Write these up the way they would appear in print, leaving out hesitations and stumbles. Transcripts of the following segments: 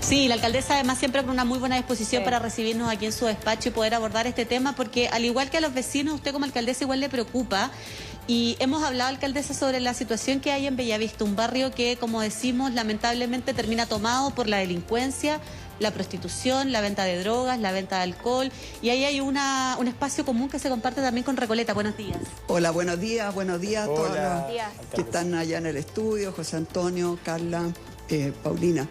Sí, la alcaldesa además siempre con una muy buena disposición para recibirnos aquí en su despacho y poder abordar este tema, porque al igual que a los vecinos, usted como alcaldesa igual le preocupa. Y hemos hablado, alcaldesa, sobre la situación que hay en Bellavista, un barrio que, como decimos, lamentablemente termina tomado por la delincuencia, la prostitución, la venta de drogas, la venta de alcohol, y ahí hay un espacio común que se comparte también con Recoleta. Buenos días. Hola, buenos días a todos los días. que están allá en el estudio, José Antonio, Carla, Paulina.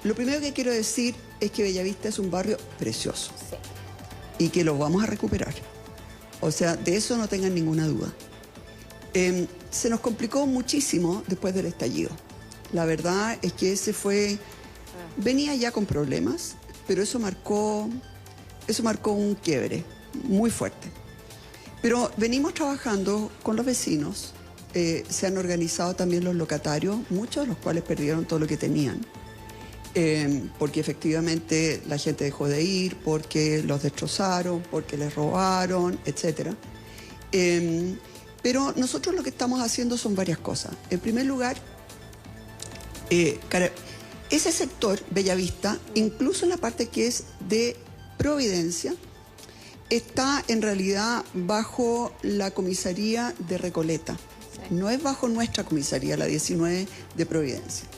Lo primero que quiero decir es que Bellavista es un barrio precioso y que lo vamos a recuperar. O sea, de eso no tengan ninguna duda. Se nos complicó muchísimo después del estallido. La verdad es que venía ya con problemas, pero eso marcó un quiebre muy fuerte. Pero venimos trabajando con los vecinos, se han organizado también los locatarios, muchos de los cuales perdieron todo lo que tenían, porque efectivamente la gente dejó de ir, porque los destrozaron, porque les robaron, etc. Pero nosotros lo que estamos haciendo son varias cosas. En primer lugar, ese sector, Bellavista, incluso en la parte que es de Providencia, está en realidad bajo la comisaría de Recoleta. No es bajo nuestra comisaría, la 19 de Providencia.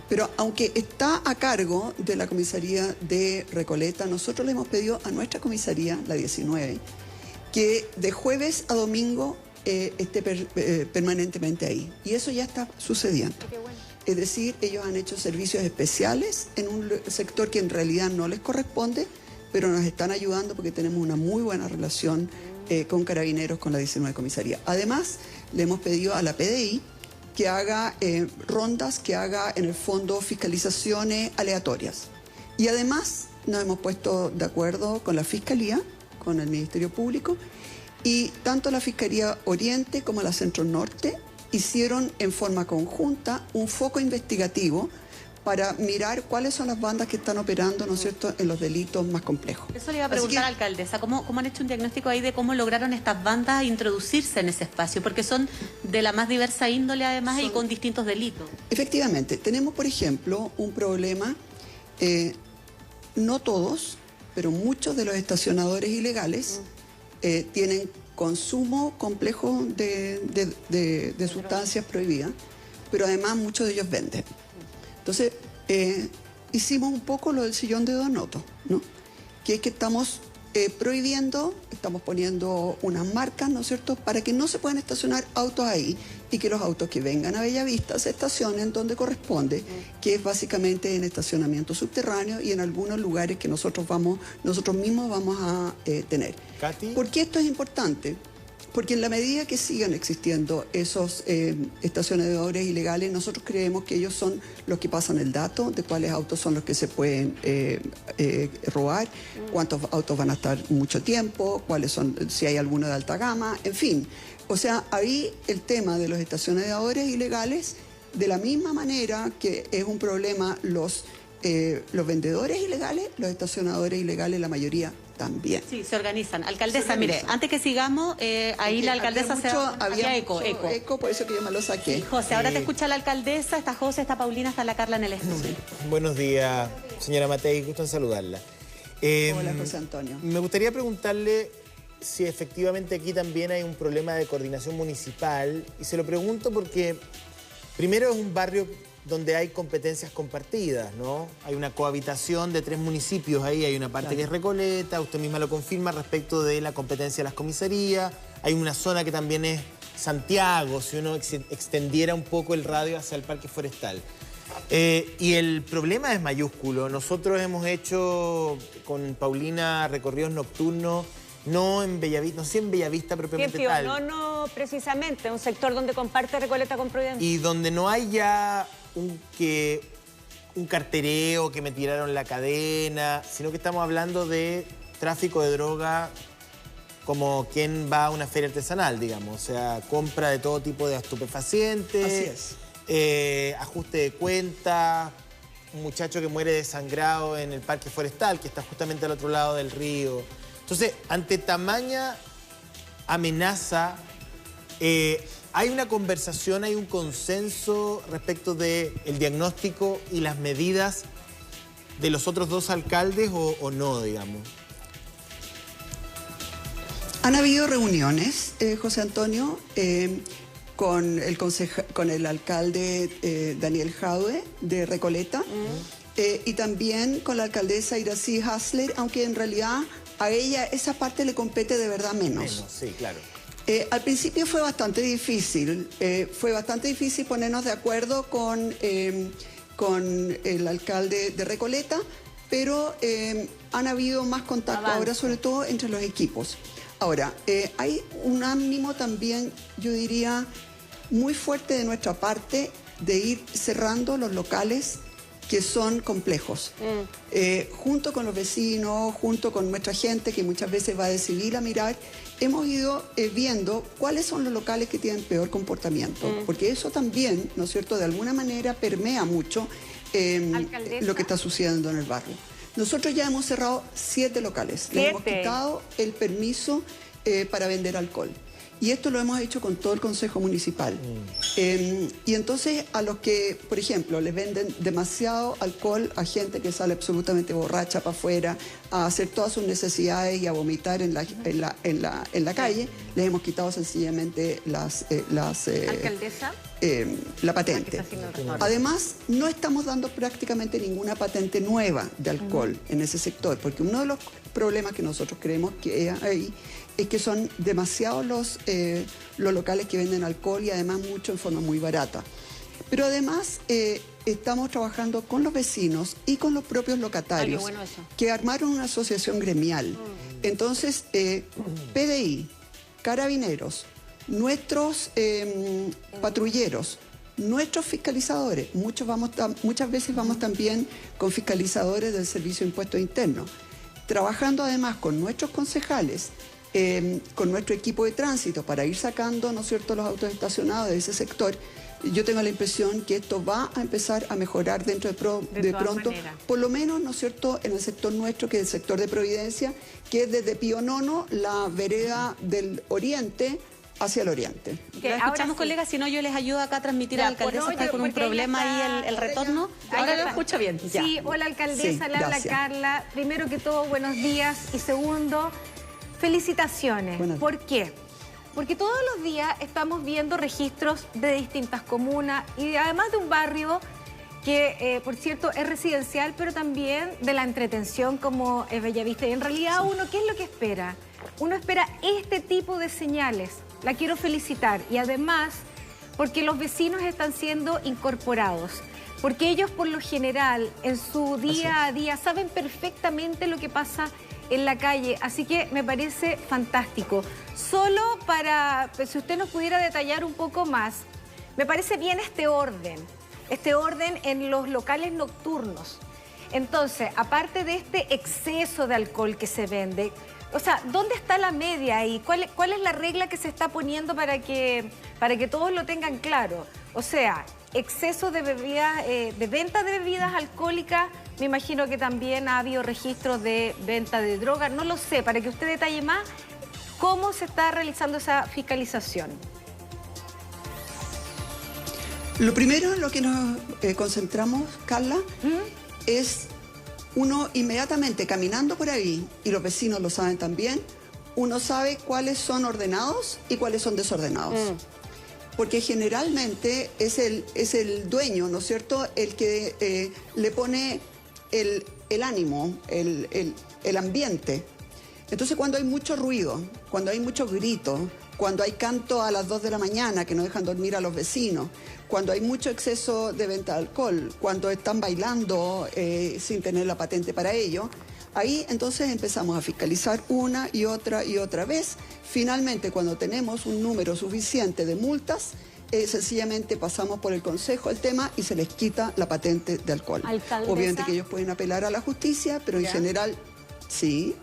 Pero aunque está a cargo de la comisaría de Recoleta, nosotros le hemos pedido a nuestra comisaría, la 19, que de jueves a domingo esté permanentemente ahí. Y eso ya está sucediendo. Qué bueno. Es decir, ellos han hecho servicios especiales en un sector que en realidad no les corresponde, pero nos están ayudando porque tenemos una muy buena relación con Carabineros, con la 19 comisaría. Además, le hemos pedido a la PDI que haga rondas, que haga en el fondo fiscalizaciones aleatorias. Y además nos hemos puesto de acuerdo con la Fiscalía, con el Ministerio Público, y tanto la Fiscalía Oriente como la Centro Norte hicieron en forma conjunta un foco investigativo para mirar cuáles son las bandas que están operando, ¿no es cierto?, en los delitos más complejos. Eso le iba a preguntar, alcaldesa, ¿cómo han hecho un diagnóstico ahí de cómo lograron estas bandas introducirse en ese espacio? Porque son de la más diversa índole además y con distintos delitos. Efectivamente, tenemos por ejemplo un problema, no todos, pero muchos de los estacionadores ilegales tienen consumo complejo de sustancias prohibidas, pero además muchos de ellos venden. Entonces, hicimos un poco lo del sillón de Donoto, ¿no? Que es que estamos prohibiendo, estamos poniendo unas marcas, ¿no es cierto?, para que no se puedan estacionar autos ahí y que los autos que vengan a Bellavista se estacionen donde corresponde, que es básicamente en estacionamiento subterráneo y en algunos lugares que nosotros mismos vamos a tener. Katy. ¿Por qué esto es importante? Porque en la medida que sigan existiendo esos estacionadores ilegales, nosotros creemos que ellos son los que pasan el dato de cuáles autos son los que se pueden robar, cuántos autos van a estar mucho tiempo, cuáles son, si hay alguno de alta gama, en fin. O sea, ahí el tema de los estacionadores ilegales, de la misma manera que es un problema los vendedores ilegales, los estacionadores ilegales, la mayoría también. Sí, se organizan. Alcaldesa, mire, antes que sigamos, ahí la alcaldesa había eco. por eso que yo me lo saqué. Sí, José, ahora te escucha la alcaldesa, está José, está Paulina, está la Carla en el estudio. Buenos días, señora Matei, gusto en saludarla. Hola, José Antonio. Me gustaría preguntarle si efectivamente aquí también hay un problema de coordinación municipal, y se lo pregunto porque primero es un barrio donde hay competencias compartidas, ¿no? Hay una cohabitación de 3 municipios ahí, hay una parte que es Recoleta, usted misma lo confirma respecto de la competencia de las comisarías, hay una zona que también es Santiago, si uno extendiera un poco el radio hacia el Parque Forestal. Y el problema es mayúsculo. Nosotros hemos hecho con Paulina recorridos nocturnos, no en Bellavista, no sé en Bellavista propiamente tal. No precisamente, un sector donde comparte Recoleta con Providencia. Y donde no hay ya un cartereo, que me tiraron la cadena, sino que estamos hablando de tráfico de droga como quien va a una feria artesanal, digamos. O sea, compra de todo tipo de estupefacientes. Así es. Ajuste de cuentas, un muchacho que muere desangrado en el Parque Forestal, que está justamente al otro lado del río. Entonces, ante tamaña amenaza, hay una conversación, hay un consenso respecto del diagnóstico y las medidas de los otros dos alcaldes o no, digamos? Han habido reuniones, José Antonio, con el alcalde Daniel Jadue de Recoleta y también con la alcaldesa Iracy Hasler, aunque en realidad a ella esa parte le compete de verdad menos. Sí, claro. Al principio fue bastante difícil ponernos de acuerdo con el alcalde de Recoleta, pero han habido más contacto ahora, sobre todo entre los equipos. Ahora, hay un ánimo también, yo diría, muy fuerte de nuestra parte de ir cerrando los locales que son complejos. Junto con los vecinos, junto con nuestra gente que muchas veces va de civil a mirar, hemos ido viendo cuáles son los locales que tienen peor comportamiento, porque eso también, ¿no es cierto?, de alguna manera permea mucho lo que está sucediendo en el barrio. Nosotros ya hemos cerrado 7 locales. Les hemos quitado el permiso para vender alcohol. Y esto lo hemos hecho con todo el Consejo Municipal. Y entonces a los que, por ejemplo, les venden demasiado alcohol a gente que sale absolutamente borracha para afuera, a hacer todas sus necesidades y a vomitar en la calle, les hemos quitado sencillamente ¿Alcaldesa? La patente. Además, no estamos dando prácticamente ninguna patente nueva de alcohol en ese sector, porque uno de los problemas que nosotros creemos que hay es que son demasiados los locales que venden alcohol y además mucho en forma muy barata. Pero además estamos trabajando con los vecinos y con los propios locatarios que armaron una asociación gremial. Entonces, PDI, Carabineros, nuestros patrulleros, nuestros fiscalizadores, muchas veces vamos también con fiscalizadores del Servicio de Impuestos Internos, trabajando además con nuestros concejales, con nuestro equipo de tránsito para ir sacando, ¿no es cierto?, los autos estacionados de ese sector. Yo tengo la impresión que esto va a empezar a mejorar dentro de pronto, por lo menos, ¿no es cierto?, en el sector nuestro, que es el sector de Providencia, que es desde Pío Nono, la vereda del oriente, hacia el oriente. Lo escuchamos, colegas, si no yo les ayudo acá a transmitir a la alcaldesa, está con un problema ahí el retorno. Ahora lo escucho bien. Sí, hola alcaldesa, le habla Carla. Primero que todo, buenos días. Y segundo, felicitaciones. ¿Por qué? Porque todos los días estamos viendo registros de distintas comunas y además de un barrio que, por cierto, es residencial, pero también de la entretención como es Bellavista. Y en realidad uno, ¿qué es lo que espera? Uno espera este tipo de señales. La quiero felicitar y además porque los vecinos están siendo incorporados, porque ellos por lo general en su día a día saben perfectamente lo que pasa en la calle, así que me parece fantástico. Solo para, si usted nos pudiera detallar un poco más, me parece bien este orden en los locales nocturnos. Entonces, aparte de este exceso de alcohol que se vende, o sea, ¿dónde está la media ahí? ¿Cuál es la regla que se está poniendo para que todos lo tengan claro? O sea, exceso de bebidas, de venta de bebidas alcohólicas, me imagino que también ha habido registros de venta de drogas, no lo sé, para que usted detalle más cómo se está realizando esa fiscalización. Lo primero en lo que nos concentramos, Carla, es uno inmediatamente caminando por ahí, y los vecinos lo saben también, uno sabe cuáles son ordenados y cuáles son desordenados. Porque generalmente es el dueño, ¿no es cierto?, el que le pone el ánimo, el ambiente. Entonces, cuando hay mucho ruido, cuando hay muchos gritos, cuando hay canto a las 2 de la mañana que no dejan dormir a los vecinos, cuando hay mucho exceso de venta de alcohol, cuando están bailando sin tener la patente para ello, ahí entonces empezamos a fiscalizar una y otra vez. Finalmente, cuando tenemos un número suficiente de multas, sencillamente pasamos por el consejo el tema y se les quita la patente de alcohol. Alcaldesa. Obviamente que ellos pueden apelar a la justicia, pero en general, sí.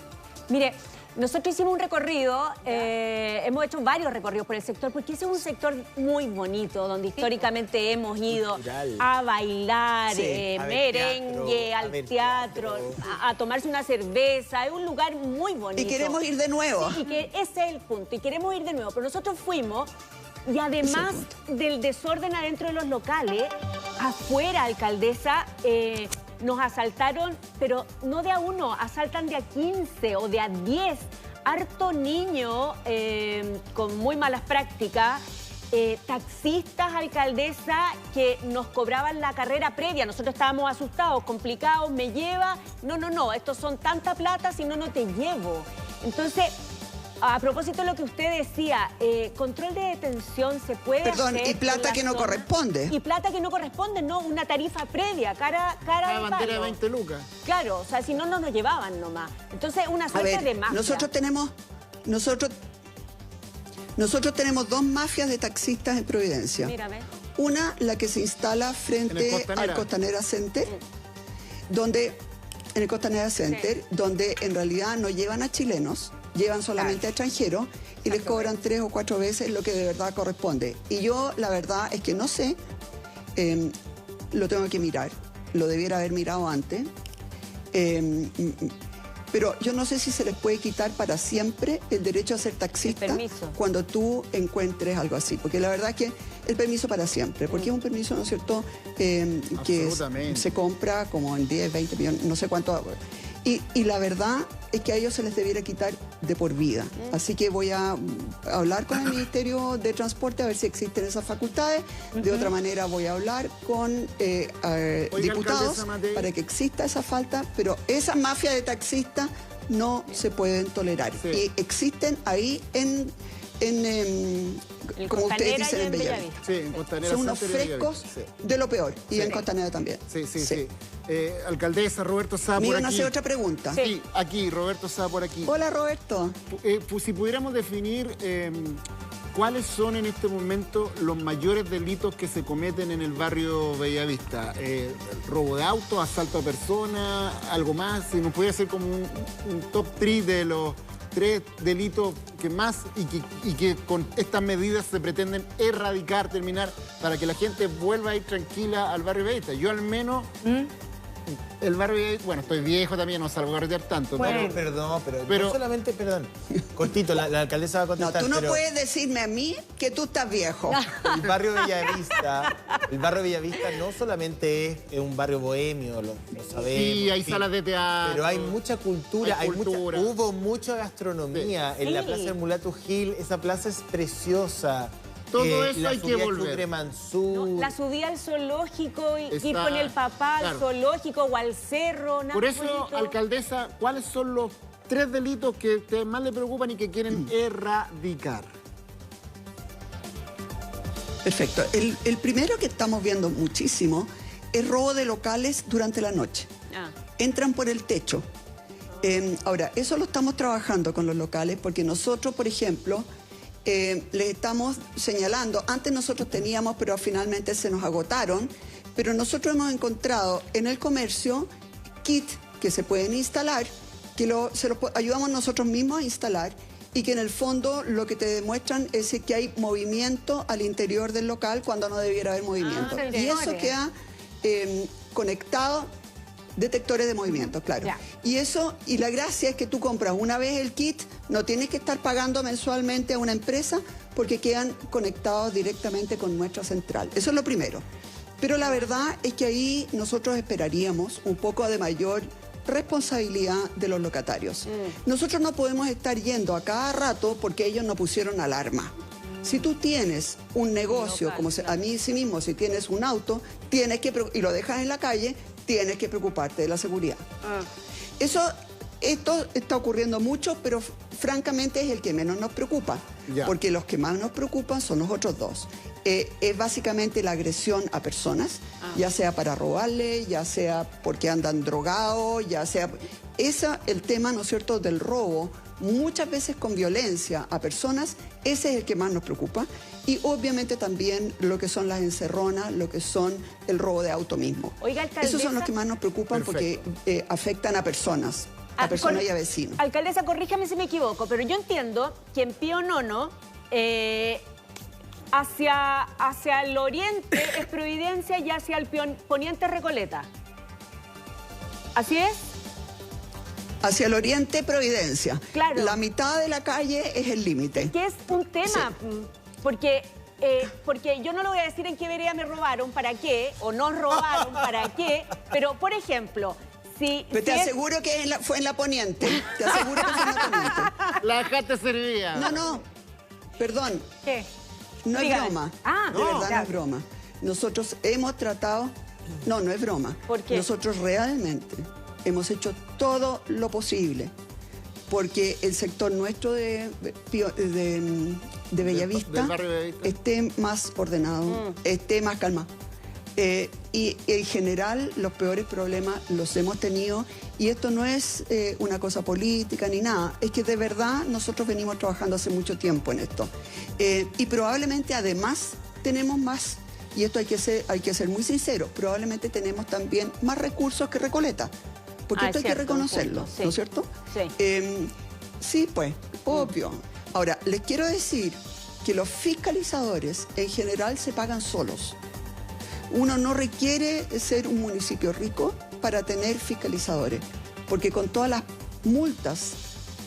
Mire, nosotros hicimos un recorrido, hemos hecho varios recorridos por el sector, porque ese es un sector muy bonito, donde históricamente hemos ido a bailar, merengue, al teatro, a tomarse una cerveza. Es un lugar muy bonito. Y queremos ir de nuevo. Sí, y que ese es el punto, y queremos ir de nuevo. Pero nosotros fuimos, y además del desorden adentro de los locales, afuera, alcaldesa, nos asaltaron, pero no de a uno, asaltan de a 15 o de a 10. Harto niño con muy malas prácticas. Taxistas, alcaldesa, que nos cobraban la carrera previa. Nosotros estábamos asustados, complicados, me lleva. No, estos son tanta plata, si no, no te llevo. Entonces, a propósito de lo que usted decía, control de detención se puede Perdón, hacer... y plata que no corresponde. Y plata que no corresponde, no, una tarifa previa, cara la de bandera de palo. 20 lucas. Claro, o sea, si no, no nos llevaban nomás. Entonces, una suerte de mafia. Nosotros tenemos dos mafias de taxistas en Providencia. Mírame. Una, la que se instala frente al Costanera Center, donde en realidad no llevan a chilenos, llevan solamente a extranjeros y les cobran 3 o 4 veces lo que de verdad corresponde. Y yo, la verdad es que no sé, lo tengo que mirar, lo debiera haber mirado antes. Pero yo no sé si se les puede quitar para siempre el derecho a ser taxista cuando tú encuentres algo así. Porque la verdad es que el permiso para siempre, porque es un permiso, ¿no es cierto?, que se compra como en 10, 20 millones, no sé cuánto. Y la verdad es que a ellos se les debiera quitar de por vida. Así que voy a hablar con el Ministerio de Transporte a ver si existen esas facultades. De otra manera voy a hablar con diputados para que exista esa falta, pero esa mafia de taxistas no se pueden tolerar. Y existen ahí como ustedes dicen, en Bellavista. Sí, en Costanera. Son unos frescos de lo peor. Y en Costanera también. Sí. Alcaldesa, Roberto Sá por aquí. hacer otra pregunta. Sí, aquí, Roberto Sá por aquí. Hola, Roberto. Si pudiéramos definir cuáles son en este momento los mayores delitos que se cometen en el barrio Bellavista. Robo de auto, asalto a personas, algo más. Si nos pudiera hacer como un top 3 de los 3 delitos que más y que con estas medidas se pretenden erradicar, terminar, para que la gente vuelva a ir tranquila al barrio Bellavista. Yo al menos... El barrio, bueno, estoy viejo también, no salgo a carretear tanto. Bueno, ¿no? pero no solamente, cortito, la alcaldesa va a contestar. No, tú no puedes decirme a mí que tú estás viejo. El barrio Bellavista no solamente es un barrio bohemio, lo sabemos. Sí, hay salas de teatro. Pero hay mucha cultura, hubo mucha gastronomía. En la plaza del Mulatu Gil, esa plaza es preciosa. Todo eso hay que volver. La subida al zoológico, ir con el papá al zoológico o al cerro. Por eso, alcaldesa, ¿cuáles son los 3 delitos que a ustedes más le preocupan y que quieren erradicar? Perfecto. El primero que estamos viendo muchísimo es robo de locales durante la noche. Entran por el techo. Ahora, eso lo estamos trabajando con los locales porque nosotros, por ejemplo... les estamos señalando, antes nosotros teníamos, pero finalmente se nos agotaron, pero nosotros hemos encontrado en el comercio kits que se pueden instalar, que se los ayudamos nosotros mismos a instalar y que en el fondo lo que te demuestran es que hay movimiento al interior del local cuando no debiera haber movimiento. Y eso queda conectado. Detectores de movimiento, claro. Y la gracia es que tú compras una vez el kit, no tienes que estar pagando mensualmente a una empresa porque quedan conectados directamente con nuestra central. Eso es lo primero. Pero la verdad es que ahí nosotros esperaríamos un poco de mayor responsabilidad de los locatarios. Nosotros no podemos estar yendo a cada rato porque ellos no pusieron alarma. Si tú tienes un negocio, como a mí sí mismo, si tienes un auto, y lo dejas en la calle, tienes que preocuparte de la seguridad. Esto está ocurriendo mucho, pero francamente es el que menos nos preocupa, porque los que más nos preocupan son los otros dos. Es básicamente la agresión a personas, ya sea para robarle, ya sea porque andan drogados, ya sea... el tema, ¿no es cierto?, del robo, muchas veces con violencia a personas, ese es el que más nos preocupa. Y obviamente también lo que son las encerronas, lo que son el robo de auto mismo. Oiga, alcaldesa, esos son los que más nos preocupan porque afectan a personas y a vecinos. Alcaldesa, corríjame si me equivoco, pero yo entiendo que en Pío Nono, hacia el oriente es Providencia y hacia el poniente Recoleta. ¿Así es? Hacia el oriente, Providencia. Claro. La mitad de la calle es el límite. Que es un tema, porque porque yo no le voy a decir en qué vereda me robaron, para qué, o nos robaron, para qué, pero, por ejemplo... Pero te aseguro que fue en la Poniente. Te aseguro que fue en la Poniente. La dejaste servía. No. Perdón. ¿Qué? No es broma. De verdad no es broma. Nosotros hemos tratado... No es broma. ¿Por qué? Nosotros realmente hemos hecho todo lo posible porque el sector nuestro de Bellavista esté más ordenado, esté más calmado. Y en general los peores problemas los hemos tenido y esto no es una cosa política ni nada, es que de verdad nosotros venimos trabajando hace mucho tiempo en esto y probablemente además tenemos más, y esto hay que ser muy sincero, probablemente tenemos también más recursos que Recoleta, porque esto hay que reconocerlo, sí. ¿no es cierto? Sí. Sí, pues, obvio. Ahora, les quiero decir que los fiscalizadores en general se pagan solos. Uno no requiere ser un municipio rico para tener fiscalizadores, porque con todas las multas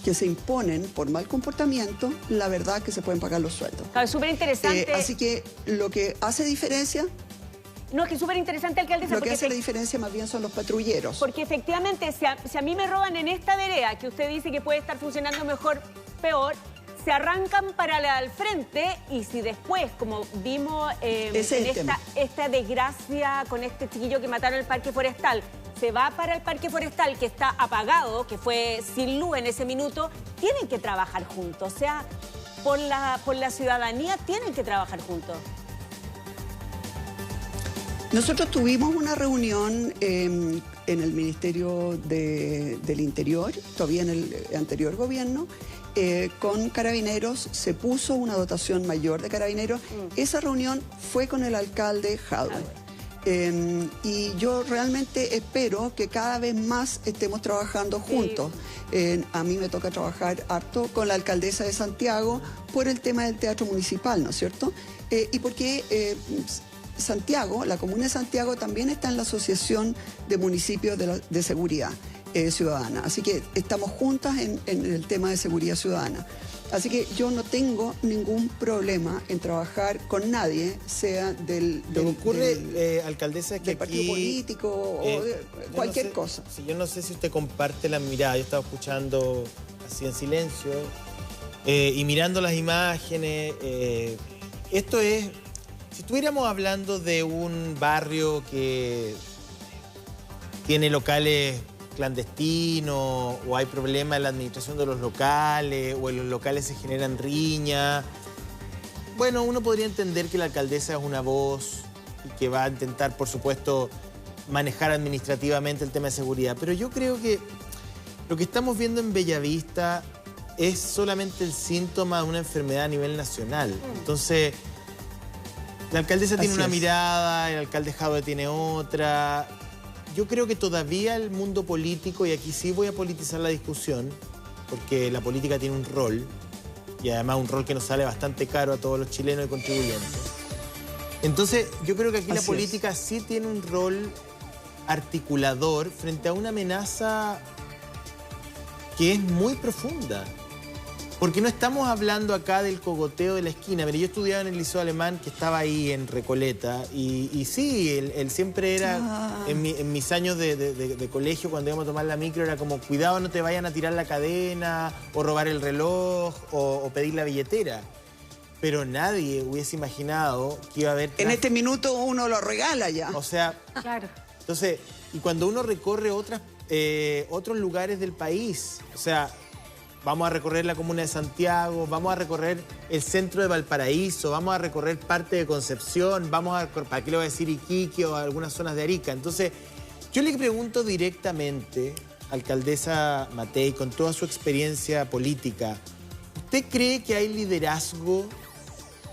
que se imponen por mal comportamiento, la verdad es que se pueden pagar los sueldos. Claro, es súper interesante. Así que lo que hace diferencia... No, es que es súper interesante, alcaldesa. Lo que hace la diferencia más bien son los patrulleros. Porque efectivamente, si a mí me roban en esta vereda, que usted dice que puede estar funcionando mejor, peor... se arrancan para al frente y si después, como vimos en esta desgracia con este chiquillo que mataron en el Parque Forestal, se va para el Parque Forestal que está apagado, que fue sin luz en ese minuto, tienen que trabajar juntos. O sea, por la ciudadanía tienen que trabajar juntos. Nosotros tuvimos una reunión en el Ministerio del Interior, todavía en el anterior gobierno, con Carabineros, se puso una dotación mayor de Carabineros. Esa reunión fue con el alcalde Jadwe. Y yo realmente espero que cada vez más estemos trabajando juntos. A mí me toca trabajar harto con la alcaldesa de Santiago por el tema del teatro municipal, ¿no es cierto? Y porque... Santiago, la comuna de Santiago también está en la Asociación de Municipios de Seguridad Ciudadana. Así que estamos juntas en el tema de seguridad ciudadana. Así que yo no tengo ningún problema en trabajar con nadie, sea del alcaldesa, es que partido político o de cualquier cosa. Sí, yo no sé si usted comparte la mirada. Yo estaba escuchando así en silencio y mirando las imágenes. Esto es... Si estuviéramos hablando de un barrio que tiene locales clandestinos o hay problemas en la administración de los locales o en los locales se generan riñas, bueno, uno podría entender que la alcaldesa es una voz y que va a intentar, por supuesto, manejar administrativamente el tema de seguridad. Pero yo creo que lo que estamos viendo en Bellavista es solamente el síntoma de una enfermedad a nivel nacional. Entonces... la alcaldesa tiene una mirada, el alcalde Jadwe tiene otra. Yo creo que todavía el mundo político, y aquí sí voy a politizar la discusión, porque la política tiene un rol, y además un rol que nos sale bastante caro a todos los chilenos y contribuyentes. Entonces, yo creo que aquí la política sí tiene un rol articulador frente a una amenaza que es muy profunda. Porque no estamos hablando acá del cogoteo de la esquina. Mire, yo estudiaba en el Liceo Alemán, que estaba ahí en Recoleta, y sí, él siempre era, en mis años de colegio, cuando íbamos a tomar la micro, era como, cuidado, no te vayan a tirar la cadena, o robar el reloj, o pedir la billetera. Pero nadie hubiese imaginado que iba a haber... En este minuto uno lo regala ya. O sea... Claro. Entonces, y cuando uno recorre otros lugares del país, o sea... Vamos a recorrer la comuna de Santiago, vamos a recorrer el centro de Valparaíso, vamos a recorrer parte de Concepción, vamos a... ¿Para qué le voy a decir Iquique o algunas zonas de Arica? Entonces, yo le pregunto directamente, alcaldesa Matei, con toda su experiencia política, ¿usted cree que hay liderazgo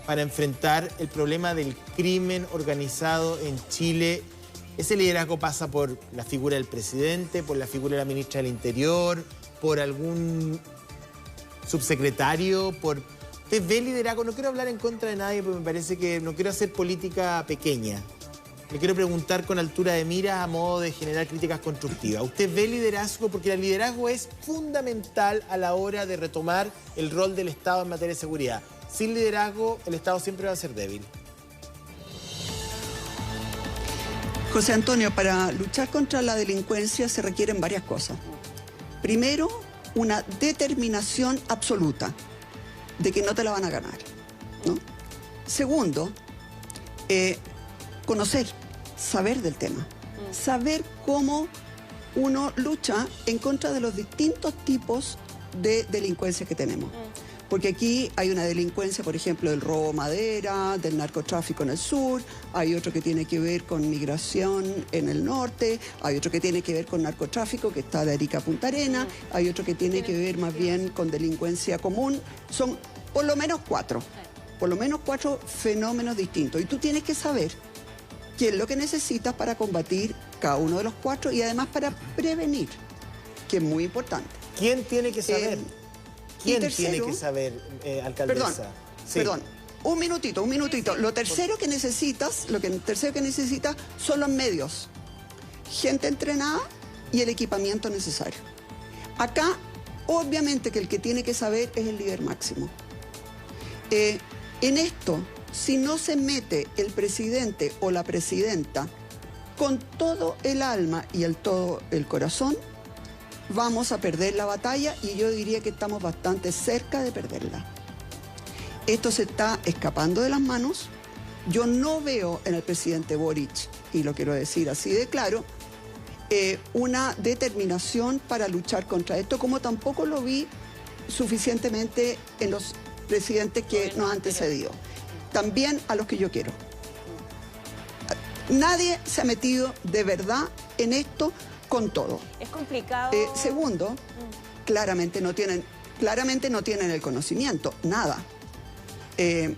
para enfrentar el problema del crimen organizado en Chile? Ese liderazgo pasa por la figura del presidente, por la figura de la ministra del Interior, por algún subsecretario, ¿usted ve liderazgo? No quiero hablar en contra de nadie porque me parece que no quiero hacer política pequeña. Le quiero preguntar con altura de mira a modo de generar críticas constructivas. ¿Usted ve liderazgo? Porque el liderazgo es fundamental a la hora de retomar el rol del Estado en materia de seguridad. sin liderazgo el Estado siempre va a ser débil. José Antonio, para luchar contra la delincuencia se requieren varias cosas. Primero, una determinación absoluta de que no te la van a ganar, ¿no? Segundo, conocer, saber del tema, saber cómo uno lucha en contra de los distintos tipos de delincuencia que tenemos. Porque aquí hay una delincuencia, por ejemplo, del robo madera, del narcotráfico en el sur, hay otro que tiene que ver con migración en el norte, hay otro que tiene que ver con narcotráfico, que está de Arica a Punta Arenas, hay otro que tiene que ver más bien con delincuencia común. Son por lo menos cuatro fenómenos distintos. Y tú tienes que saber qué es lo que necesitas para combatir cada uno de los cuatro y además para prevenir, que es muy importante. ¿Quién tiene que saber? ¿Quién tiene que saber, alcaldesa? Perdón, un minutito. Lo tercero que necesitas son los medios, gente entrenada y el equipamiento necesario. Acá, obviamente que el que tiene que saber es el líder máximo. En esto, si no se mete el presidente o la presidenta con todo el alma y todo el corazón, vamos a perder la batalla y yo diría que estamos bastante cerca de perderla. Esto se está escapando de las manos. Yo no veo en el presidente Boric, y lo quiero decir así de claro, una determinación para luchar contra esto, como tampoco lo vi suficientemente en los presidentes que nos han antecedido. También a los que yo quiero. Nadie se ha metido de verdad en esto con todo. Es complicado. Segundo, claramente no tienen el conocimiento, nada.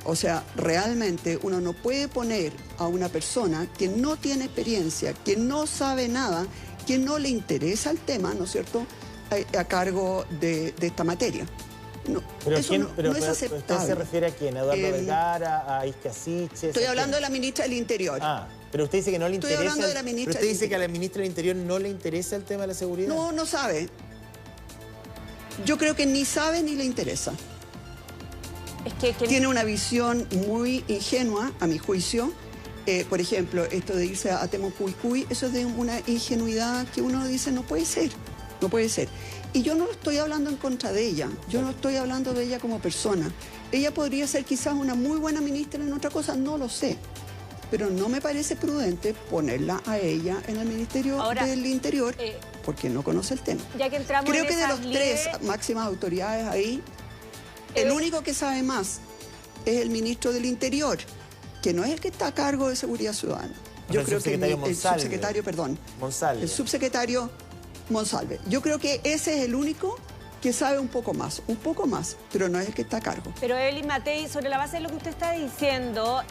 O sea, realmente uno no puede poner a una persona que no tiene experiencia, que no sabe nada, que no le interesa el tema, ¿no es cierto?, a cargo de esta materia. No, pero eso no es aceptable. ¿Usted se refiere a quién? ¿A Eduardo Vergara, a Isquia Siches? Estoy hablando de la ministra del Interior. Pero usted dice que no le interesa. Estoy hablando de la ministra. Pero usted dice que a la ministra del Interior no le interesa el tema de la seguridad. No sabe. Yo creo que ni sabe ni le interesa. Es que tiene una visión muy ingenua, a mi juicio. Por ejemplo, esto de irse a Temucuicui, eso es de una ingenuidad que uno dice no puede ser. Y yo no estoy hablando en contra de ella, yo no estoy hablando de ella como persona. Ella podría ser quizás una muy buena ministra en otra cosa, no lo sé. Pero no me parece prudente ponerla a ella en el Ministerio del Interior porque no conoce el tema. Ya que entramos Creo que de los tres máximas autoridades ahí, el único que sabe más es el ministro del Interior, que no es el que está a cargo de Seguridad Ciudadana. Yo creo que el subsecretario Monsalve. Yo creo que ese es el único que sabe un poco más, pero no es el que está a cargo. Pero Evelyn Matei, sobre la base de lo que usted está diciendo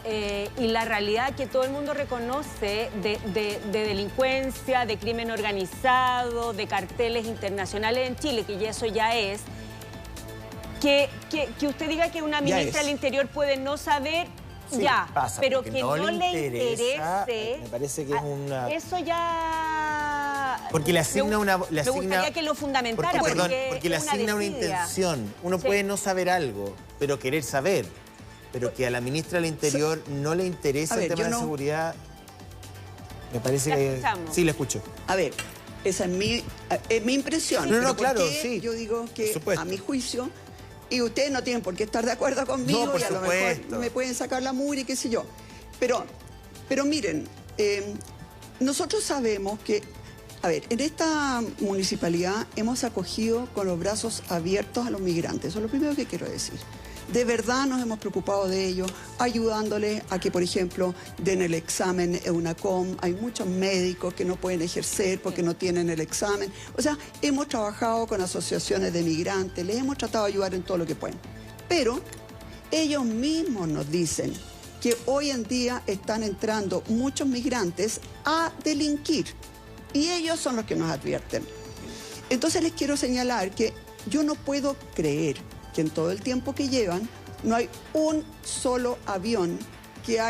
y la realidad que todo el mundo reconoce de delincuencia, de crimen organizado, de carteles internacionales en Chile, que ya eso ya es, que usted diga que una ministra del Interior puede no saber, sí, pasa, pero que no le interese, me parece que es una... Eso ya... Porque le asigna una... Me gustaría que lo fundamentara. Porque le asigna una intención. Uno puede no saber algo, pero querer saber. Pero que a la ministra del Interior no le interesa el tema de la seguridad, me parece que... Sí, le escucho. A ver, esa es mi impresión. No, claro, sí. Yo digo que, a mi juicio... Y ustedes no tienen por qué estar de acuerdo conmigo, no, por y a lo mejor me pueden sacar la mugre y qué sé yo. Pero miren, nosotros sabemos que, a ver, en esta municipalidad hemos acogido con los brazos abiertos a los migrantes. Eso es lo primero que quiero decir. De verdad nos hemos preocupado de ellos, ayudándoles a que, por ejemplo, den el examen EUNACOM. Hay muchos médicos que no pueden ejercer porque no tienen el examen. O sea, hemos trabajado con asociaciones de migrantes, les hemos tratado de ayudar en todo lo que pueden. Pero ellos mismos nos dicen que hoy en día están entrando muchos migrantes a delinquir. Y ellos son los que nos advierten. Entonces les quiero señalar que yo no puedo creer que en todo el tiempo que llevan no hay un solo avión que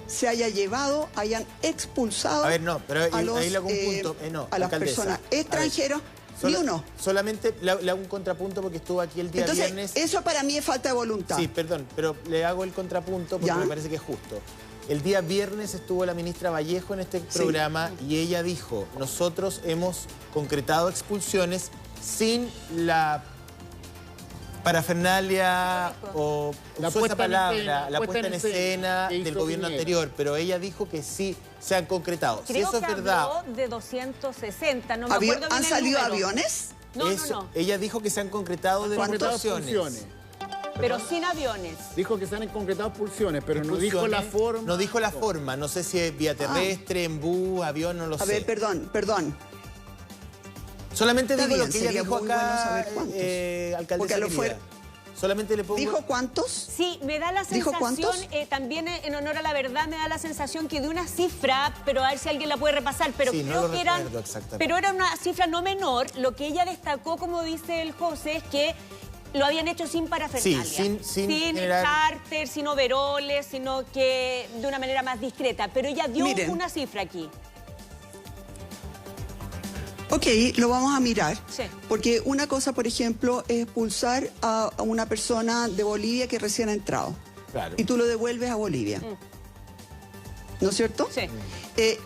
se haya llevado, hayan expulsado a ver, no, pero a, los, ahí le hago un punto. a las personas extranjeras Ni uno. Solamente le hago un contrapunto porque estuvo aquí el día viernes. Eso para mí es falta de voluntad. Sí, perdón, pero le hago el contrapunto porque me parece que es justo. El día viernes estuvo la ministra Vallejo en este programa y ella dijo, nosotros hemos concretado expulsiones sin la parafernalia o la puesta en escena del gobierno anterior, pero ella dijo que sí se han concretado. Creo si eso que es verdad. habló de 260, no me acuerdo bien ¿Han el salido número. aviones? No. Ella dijo que se han concretado deportaciones. Pero sin aviones. Dijo que se han concretado expulsiones, pero no dijo la forma. No dijo la forma, no sé si es vía terrestre, en bus, avión, no lo sé. A ver, perdón. Solamente Está digo bien, lo que ella sería dijo muy acá, bueno saber cuántos. alcaldesa Porque a lo querida. Solamente le pongo... ¿Dijo cuántos? Sí, me da la ¿Dijo sensación, cuántos? también en honor a la verdad, me da la sensación que de una cifra, pero a ver si alguien la puede repasar, pero sí, creo no que pero era una cifra no menor. Lo que ella destacó, como dice el José, es que lo habían hecho sin parafernalia. Sí, sin charter, sin overoles, sino que de una manera más discreta. Pero ella dio una cifra aquí. Ok, lo vamos a mirar. Sí. Porque una cosa, por ejemplo, es expulsar a una persona de Bolivia que recién ha entrado. Claro. Y tú lo devuelves a Bolivia. ¿No es cierto? Sí.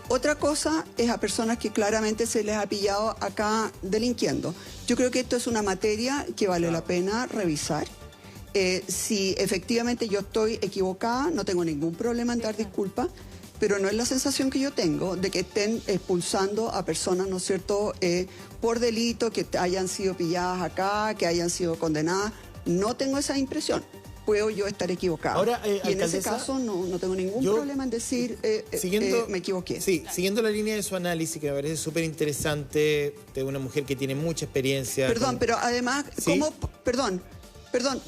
Otra cosa es a personas que claramente se les ha pillado acá delinquiendo. Yo creo que esto es una materia que vale la pena revisar. Si efectivamente yo estoy equivocada, no tengo ningún problema en dar disculpas, pero no es la sensación que yo tengo de que estén expulsando a personas, ¿no es cierto?, por delito, que hayan sido pilladas acá, que hayan sido condenadas. No tengo esa impresión. Puedo yo estar equivocada. Ahora, y en ese caso no tengo ningún problema en decir me equivoqué. Sí, siguiendo la línea de su análisis, que me parece súper interesante, de una mujer que tiene mucha experiencia. Perdón, pero además, ¿cómo? Perdón,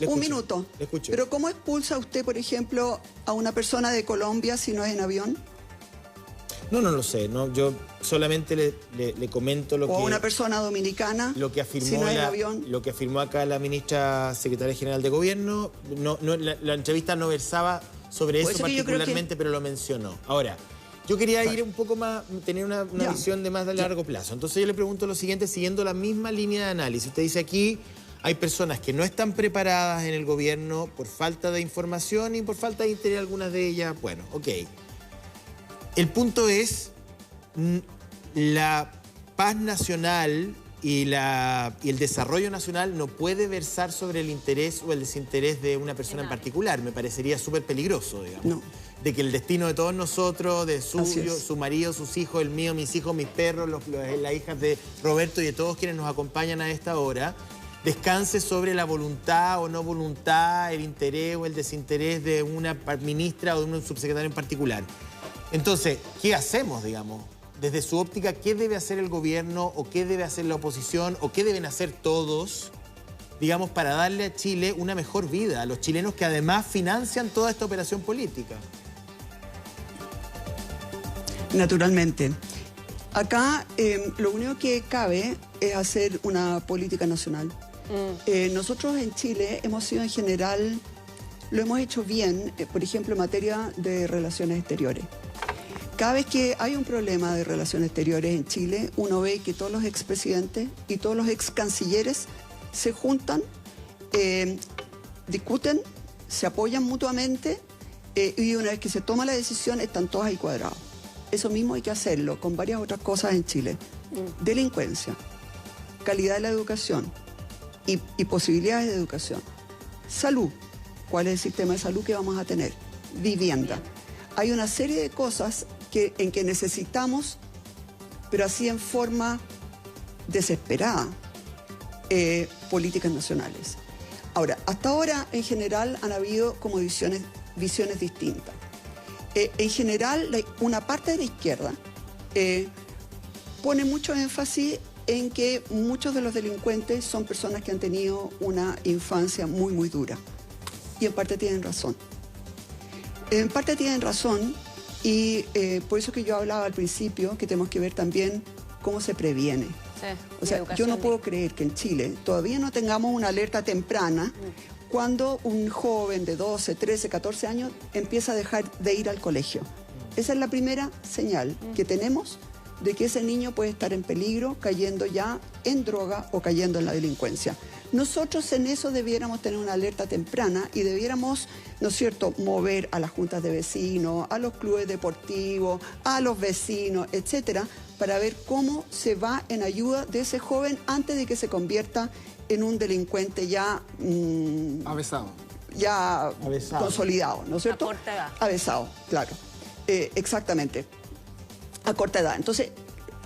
un minuto. Le escucho. Pero ¿cómo expulsa usted, por ejemplo, a una persona de Colombia si no es en avión? No lo sé. No, yo solamente le comento lo que... O a una persona dominicana lo que afirmó si no es en avión. Lo que afirmó acá la ministra secretaria general de Gobierno. La entrevista no versaba sobre eso particularmente, pero lo mencionó. Ahora, yo quería ir un poco más, tener una visión de más de largo plazo. Entonces yo le pregunto lo siguiente, siguiendo la misma línea de análisis. Usted dice aquí... Hay personas que no están preparadas en el gobierno por falta de información y por falta de interés, algunas de ellas. Bueno, ok. El punto es la paz nacional y el desarrollo nacional no puede versar sobre el interés o el desinterés de una persona en particular. Me parecería súper peligroso, digamos. No. De que el destino de todos nosotros, de su marido, sus hijos, el mío, mis hijos, mis perros, las hijas de Roberto y de todos quienes nos acompañan a esta hora, descanse sobre la voluntad o no voluntad, el interés o el desinterés de una ministra o de un subsecretario en particular. Entonces, ¿qué hacemos, digamos? Desde su óptica, ¿qué debe hacer el gobierno o qué debe hacer la oposición o qué deben hacer todos, digamos, para darle a Chile una mejor vida, a los chilenos que además financian toda esta operación política? Naturalmente. Acá lo único que cabe es hacer una política nacional. Nosotros en Chile hemos sido en general, lo hemos hecho bien, por ejemplo, en materia de relaciones exteriores. Cada vez que hay un problema de relaciones exteriores en Chile, uno ve que todos los expresidentes y todos los excancilleres se juntan, discuten, se apoyan mutuamente y una vez que se toma la decisión están todos ahí cuadrados. Eso mismo hay que hacerlo con varias otras cosas en Chile. Delincuencia, calidad de la educación y posibilidades de educación. Salud, ¿cuál es el sistema de salud que vamos a tener? Vivienda. Hay una serie de cosas en que necesitamos, pero así en forma desesperada, políticas nacionales. Ahora, hasta ahora en general han habido como visiones distintas. En general, una parte de la izquierda pone mucho énfasis en que muchos de los delincuentes son personas que han tenido una infancia muy, muy dura. Y en parte tienen razón. En parte tienen razón y por eso que yo hablaba al principio que tenemos que ver también cómo se previene. Sí, o sea, yo no puedo creer que en Chile todavía no tengamos una alerta temprana cuando un joven de 12, 13, 14 años empieza a dejar de ir al colegio. Esa es la primera señal que tenemos de que ese niño puede estar en peligro, cayendo ya en droga o cayendo en la delincuencia. Nosotros en eso debiéramos tener una alerta temprana y debiéramos, ¿no es cierto?, mover a las juntas de vecinos, a los clubes deportivos, a los vecinos, etcétera, para ver cómo se va en ayuda de ese joven antes de que se convierta en un delincuente ya... avesado. Ya avesado. Consolidado, ¿no es cierto? A corta edad. Avesado, claro. Exactamente. A corta edad. Entonces,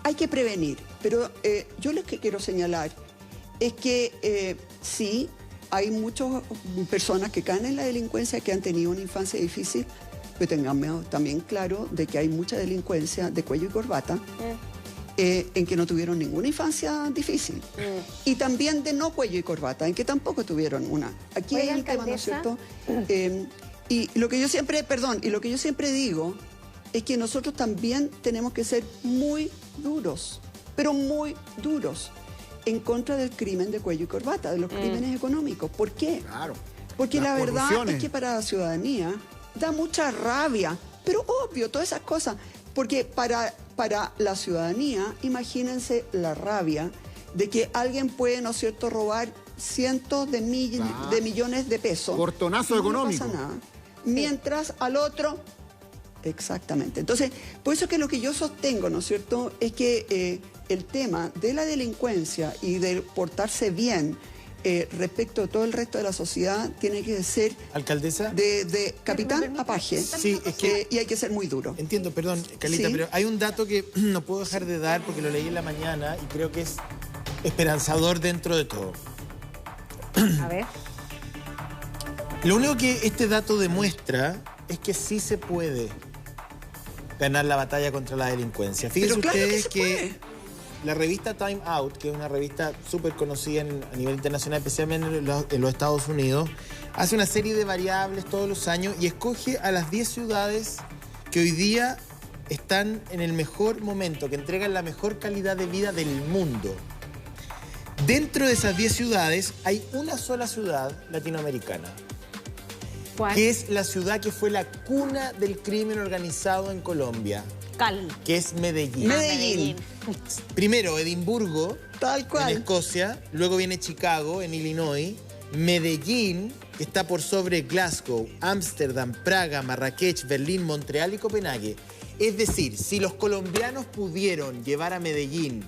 hay que prevenir. Pero yo lo que quiero señalar es que sí, hay muchas personas que caen en la delincuencia que han tenido una infancia difícil, pero tengamos también claro de que hay mucha delincuencia de cuello y corbata en que no tuvieron ninguna infancia difícil. Y también de no cuello y corbata, en que tampoco tuvieron una. Aquí hay un tema, ¿no es cierto? Y lo que yo siempre, y lo que yo siempre digo es que nosotros también tenemos que ser muy duros, pero muy duros, en contra del crimen de cuello y corbata, de los crímenes económicos. ¿Por qué? Claro. Porque la verdad es que para la ciudadanía da mucha rabia, pero obvio, todas esas cosas. Porque para la ciudadanía, imagínense la rabia de que alguien puede, ¿no es cierto?, robar cientos de millones de pesos. Portonazo económico. No pasa nada. Mientras al otro... Exactamente. Entonces, por eso que lo que yo sostengo, ¿no es cierto?, es que el tema de la delincuencia y de portarse bien respecto a todo el resto de la sociedad tiene que ser... ¿Alcaldesa? De capitán a paje. Sí, es que... Y hay que ser muy duro. Entiendo, perdón, Carlita, ¿Sí? pero hay un dato que no puedo dejar de dar porque lo leí en la mañana y creo que es esperanzador dentro de todo. A ver. Lo único que este dato demuestra es que sí se puede ganar la batalla contra la delincuencia. Fíjense Pero claro ustedes que se puede. la revista Time Out, que es una revista súper conocida a nivel internacional, especialmente en los Estados Unidos, hace una serie de variables todos los años y escoge a las 10 ciudades que hoy día están en el mejor momento, que entregan la mejor calidad de vida del mundo. Dentro de esas 10 ciudades hay una sola ciudad latinoamericana. ¿Cuál? Que es la ciudad que fue la cuna del crimen organizado en Colombia. Cali. Que es Medellín. Medellín. Primero Edimburgo, Tal cual. en Escocia, luego viene Chicago, en Illinois, Medellín, que está por sobre Glasgow, Ámsterdam, Praga, Marrakech, Berlín, Montreal y Copenhague. Es decir, si los colombianos pudieron llevar a Medellín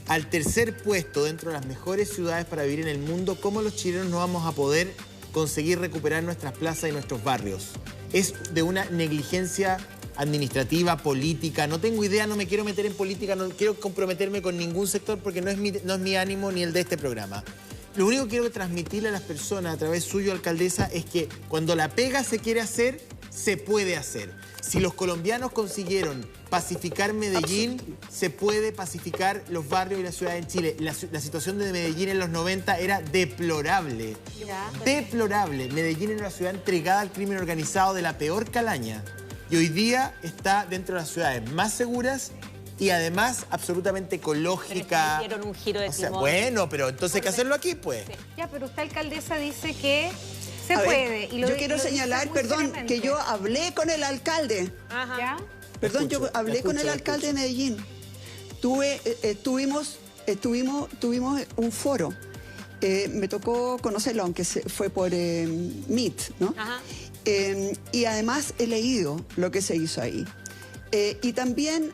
al tercer puesto dentro de las mejores ciudades para vivir en el mundo, ¿cómo los chilenos no vamos a poder conseguir recuperar nuestras plazas y nuestros barrios? Es de una negligencia administrativa, política, no tengo idea, no me quiero meter en política, no quiero comprometerme con ningún sector porque no es mi ánimo ni el de este programa. Lo único que quiero transmitirle a las personas a través suyo, alcaldesa, es que cuando la pega se quiere hacer, se puede hacer. Si los colombianos consiguieron pacificar Medellín, se puede pacificar los barrios y las ciudades en Chile. La situación de Medellín en los 90 era deplorable. Deplorable. Medellín era una ciudad entregada al crimen organizado de la peor calaña. Y hoy día está dentro de las ciudades más seguras y además absolutamente ecológica. Pero dieron un giro de timón. Bueno, pero entonces hay que hacerlo aquí, pues. Sí. Ya, pero usted, alcaldesa, dice que se A puede. ver, Y yo quiero señalar, perdón, que yo hablé con el alcalde. Ajá. ¿Ya? Perdón, yo hablé con el alcalde de Medellín. Tuvimos un foro. Me tocó conocerlo, aunque fue por Meet, ¿no? Ajá. Y además he leído lo que se hizo ahí. Y también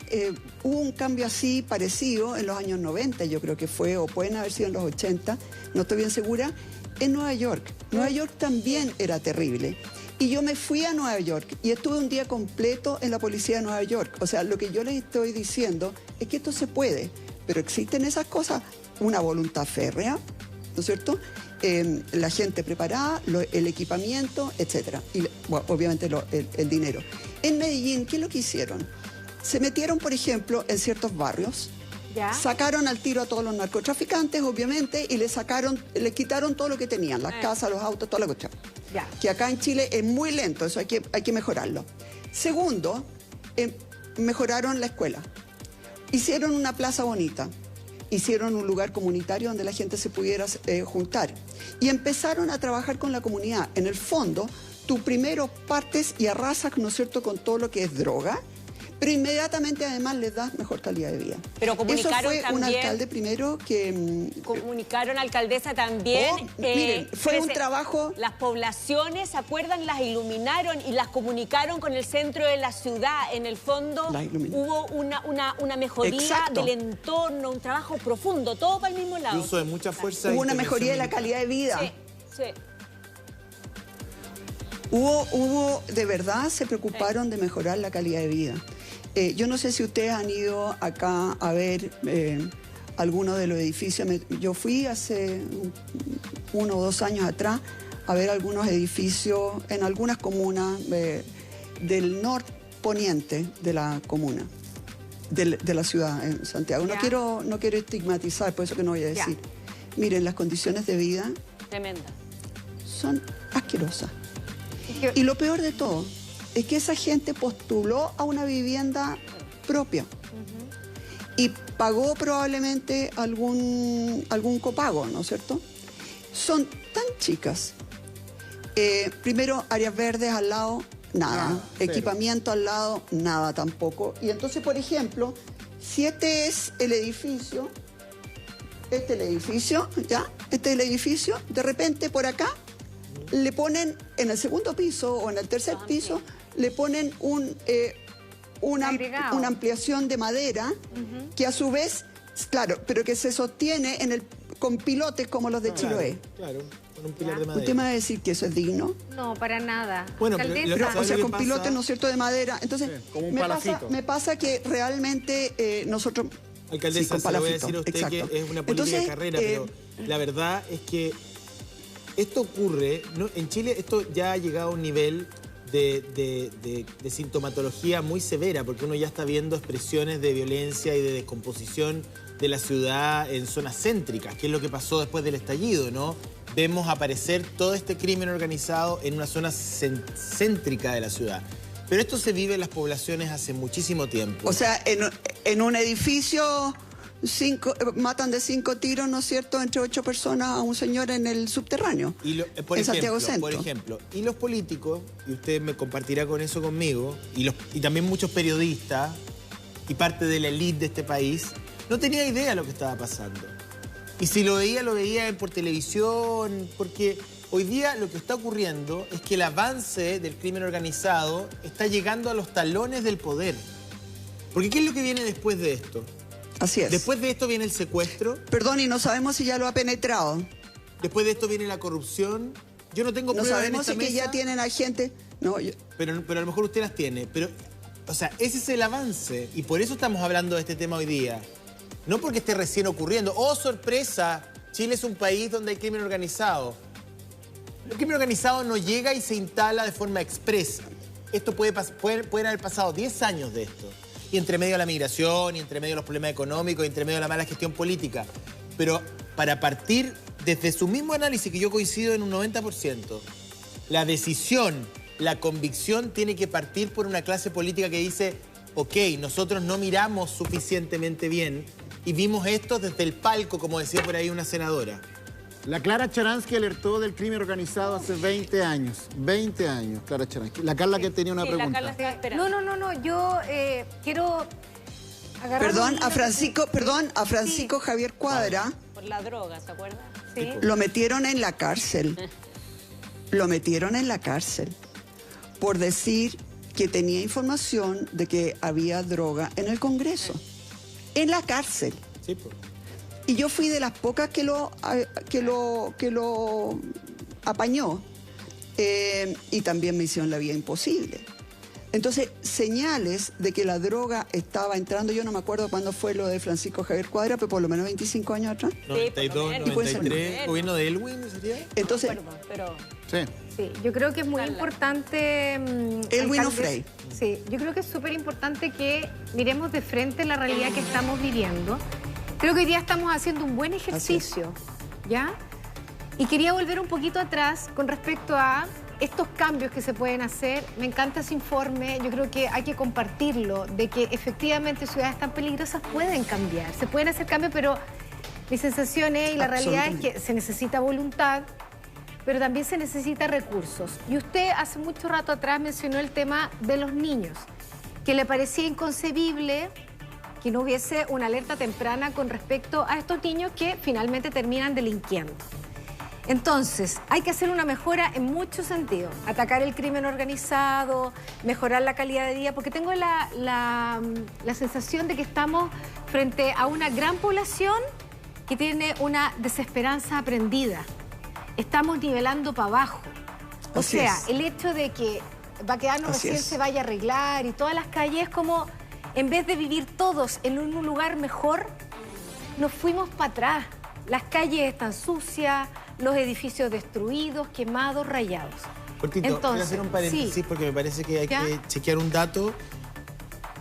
hubo un cambio así parecido en los años 90, yo creo que fue, o pueden haber sido en los 80, no estoy bien segura, en Nueva York. Nueva York también era terrible. Y yo me fui a Nueva York y estuve un día completo en la policía de Nueva York. O sea, lo que yo les estoy diciendo es que esto se puede, pero existen esas cosas, una voluntad férrea, ¿no es cierto? La gente preparada, el equipamiento, etcétera. Y bueno, obviamente el dinero. En Medellín, ¿qué es lo que hicieron? Se metieron, por ejemplo, en ciertos barrios, ¿Ya? sacaron al tiro a todos los narcotraficantes, obviamente, y les quitaron todo lo que tenían, las casas, los autos, toda la cuestión. Ya. Que acá en Chile es muy lento, eso hay que mejorarlo. Segundo, mejoraron la escuela. Hicieron una plaza bonita. Hicieron un lugar comunitario donde la gente se pudiera juntar. Y empezaron a trabajar con la comunidad. En el fondo, tú primero partes y arrasas, ¿no es cierto?, con todo lo que es droga, pero inmediatamente además les das mejor calidad de vida. Pero comunicaron Eso fue también, un alcalde primero que... comunicaron, alcaldesa, también... miren, fue un trabajo... Las poblaciones, ¿se acuerdan? Las iluminaron y las comunicaron con el centro de la ciudad. En el fondo hubo una mejoría del entorno, un trabajo profundo, todo para el mismo lado. Uso de mucha fuerza. Hubo una mejoría de la calidad de vida. Sí, sí. Hubo, de verdad, se preocuparon de mejorar la calidad de vida. Yo no sé si ustedes han ido acá a ver algunos de los edificios. Yo fui hace 1 o 2 años atrás a ver algunos edificios en algunas comunas del norponiente de la comuna, de la ciudad, en Santiago. No quiero estigmatizar, por eso que no voy a decir. Miren, las condiciones de vida... Tremenda. Son asquerosas. Y lo peor de todo es que esa gente postuló a una vivienda propia y pagó probablemente algún copago, ¿no es cierto? Son tan chicas. Primero, áreas verdes al lado, nada. Equipamiento al lado, nada tampoco. Y entonces, por ejemplo, si este es el edificio, de repente por acá, le ponen en el segundo piso o en el tercer piso, le ponen una ampliación de madera que a su vez, claro, pero que se sostiene con pilotes como los de Chiloé. Claro, con un pilar de madera. ¿Usted me va a decir que eso es digno? No, para nada. Bueno, o sea, con pilotes, ¿no es cierto?, de madera. Entonces, como un me pasa que realmente nosotros... Alcaldesa, se lo voy a decir a usted que es una política de carrera, pero la verdad es que esto ocurre, ¿no? En Chile esto ya ha llegado a un nivel de sintomatología muy severa, porque uno ya está viendo expresiones de violencia y de descomposición de la ciudad en zonas céntricas, que es lo que pasó después del estallido, ¿no? Vemos aparecer todo este crimen organizado en una zona céntrica de la ciudad. Pero esto se vive en las poblaciones hace muchísimo tiempo. O sea, en un edificio... matan de 5 tiros, ¿no es cierto?, entre 8 personas a un señor en el subterráneo, en Santiago Centro. Por ejemplo, y los políticos, y usted me compartirá con eso conmigo, y también muchos periodistas y parte de la élite de este país, no tenía idea de lo que estaba pasando. Y si lo veía por televisión, porque hoy día lo que está ocurriendo es que el avance del crimen organizado está llegando a los talones del poder. Porque ¿qué es lo que viene después de esto? Así es. Después de esto viene el secuestro. Perdón, y no sabemos si ya lo ha penetrado. Después de esto viene la corrupción. Yo no tengo pruebas en esta mesa. No sabemos si que ya tienen a gente... No, pero a lo mejor usted las tiene. Pero, o sea, ese es el avance. Y por eso estamos hablando de este tema hoy día. No porque esté recién ocurriendo. ¡Oh, sorpresa! Chile es un país donde hay crimen organizado. El crimen organizado no llega y se instala de forma expresa. Esto pueden haber pasado 10 años de esto. Y entre medio de la migración, y entre medio de los problemas económicos, y entre medio de la mala gestión política. Pero para partir desde su mismo análisis, que yo coincido en un 90%, la decisión, la convicción tiene que partir por una clase política que dice, ok, nosotros no miramos suficientemente bien y vimos esto desde el palco, como decía por ahí una senadora. La Clara Charansky alertó del crimen organizado hace 20 años. 20 años, Clara Charansky. La Carla que tenía una pregunta. La Carla está esperando. No. Yo quiero agarrar... Perdón, a Francisco Javier Cuadra. Por la droga, ¿se acuerda? Sí. Lo metieron en la cárcel. Lo metieron en la cárcel por decir que tenía información de que había droga en el Congreso. En la cárcel. Sí, pues. Y yo fui de las pocas que lo apañó. Y también me hicieron la vida imposible. Entonces, señales de que la droga estaba entrando, yo no me acuerdo cuándo fue lo de Francisco Javier Cuadra, pero por lo menos 25 años atrás. 92, 93, gobierno de Elwin, ¿sería? Entonces, no acuerdo, pero... Sí, yo creo que es muy importante... Elwin Ofrey. Sí, yo creo que es súper importante que miremos de frente la realidad que estamos viviendo. Creo que hoy día estamos haciendo un buen ejercicio, ¿ya? Y quería volver un poquito atrás con respecto a estos cambios que se pueden hacer. Me encanta ese informe, yo creo que hay que compartirlo, de que efectivamente ciudades tan peligrosas pueden cambiar, se pueden hacer cambios, pero mi sensación es, y la realidad es que se necesita voluntad, pero también se necesita recursos. Y usted hace mucho rato atrás mencionó el tema de los niños, que le parecía inconcebible que no hubiese una alerta temprana con respecto a estos niños que finalmente terminan delinquiendo. Entonces, hay que hacer una mejora en muchos sentidos. Atacar el crimen organizado, mejorar la calidad de vida, porque tengo la sensación de que estamos frente a una gran población que tiene una desesperanza aprendida. Estamos nivelando para abajo. O sea, el hecho de que Baquedano recién se vaya a arreglar y todas las calles, como en vez de vivir todos en un lugar mejor, nos fuimos para atrás. Las calles están sucias, los edificios destruidos, quemados, rayados. Cortito, entonces, quiero hacer un paréntesis porque me parece que hay que chequear un dato.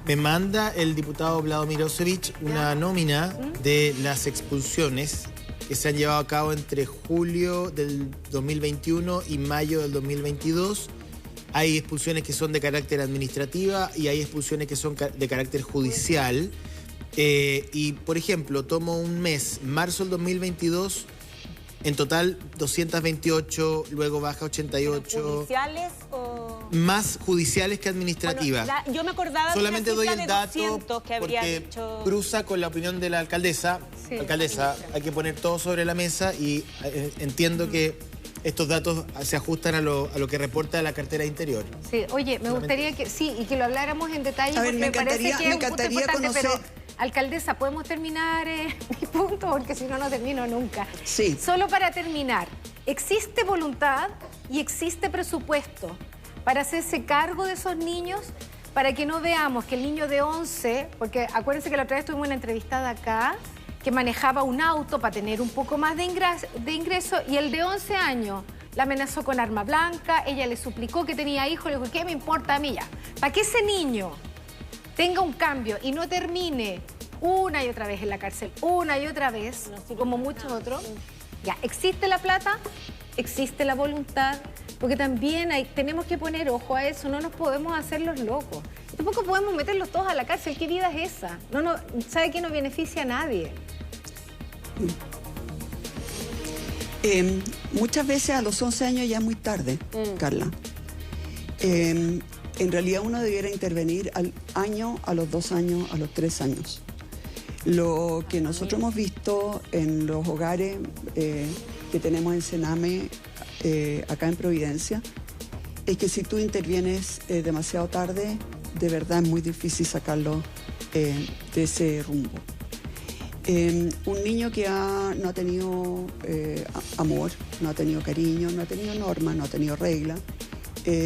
Me manda el diputado Vlado Mirosevic una nómina de las expulsiones que se han llevado a cabo entre julio del 2021 y mayo del 2022. Hay expulsiones que son de carácter administrativa y hay expulsiones que son de carácter judicial. Y, por ejemplo, tomo un mes, marzo del 2022, en total 228, luego baja 88. ¿Judiciales o...? Más judiciales que administrativas. Bueno, yo me acordaba solamente de una doy el dato que habría porque dicho... cruza con la opinión de la alcaldesa. Sí. Alcaldesa, hay que poner todo sobre la mesa y entiendo que estos datos se ajustan a lo que reporta la cartera interior. Sí, oye, me gustaría que y que lo habláramos en detalle, porque me parece que es un punto importante, pero alcaldesa, ¿podemos terminar mi punto? Porque si no, no termino nunca. Sí. Solo para terminar, existe voluntad y existe presupuesto para hacerse cargo de esos niños, para que no veamos que el niño de 11, porque acuérdense que la otra vez tuvimos una entrevistada acá, que manejaba un auto para tener un poco más de ingreso, y el de 11 años la amenazó con arma blanca, ella le suplicó que tenía hijos, le dijo, ¿qué me importa a mí ya? Para que ese niño tenga un cambio y no termine una y otra vez en la cárcel, una y otra vez, como muchos otros, ya, existe la plata, existe la voluntad, porque también tenemos que poner ojo a eso, no nos podemos hacer los locos. Tampoco podemos meterlos todos a la cárcel, ¿qué vida es esa? ¿Sabe que no beneficia a nadie? Muchas veces a los 11 años ya es muy tarde, Carla. En realidad uno debiera intervenir al año, a los 2 años, a los 3 años. Lo que nosotros hemos visto en los hogares que tenemos en Sename, acá en Providencia, es que si tú intervienes demasiado tarde, de verdad es muy difícil sacarlo de ese rumbo. Un niño que no ha tenido amor, no ha tenido cariño, no ha tenido normas, no ha tenido reglas,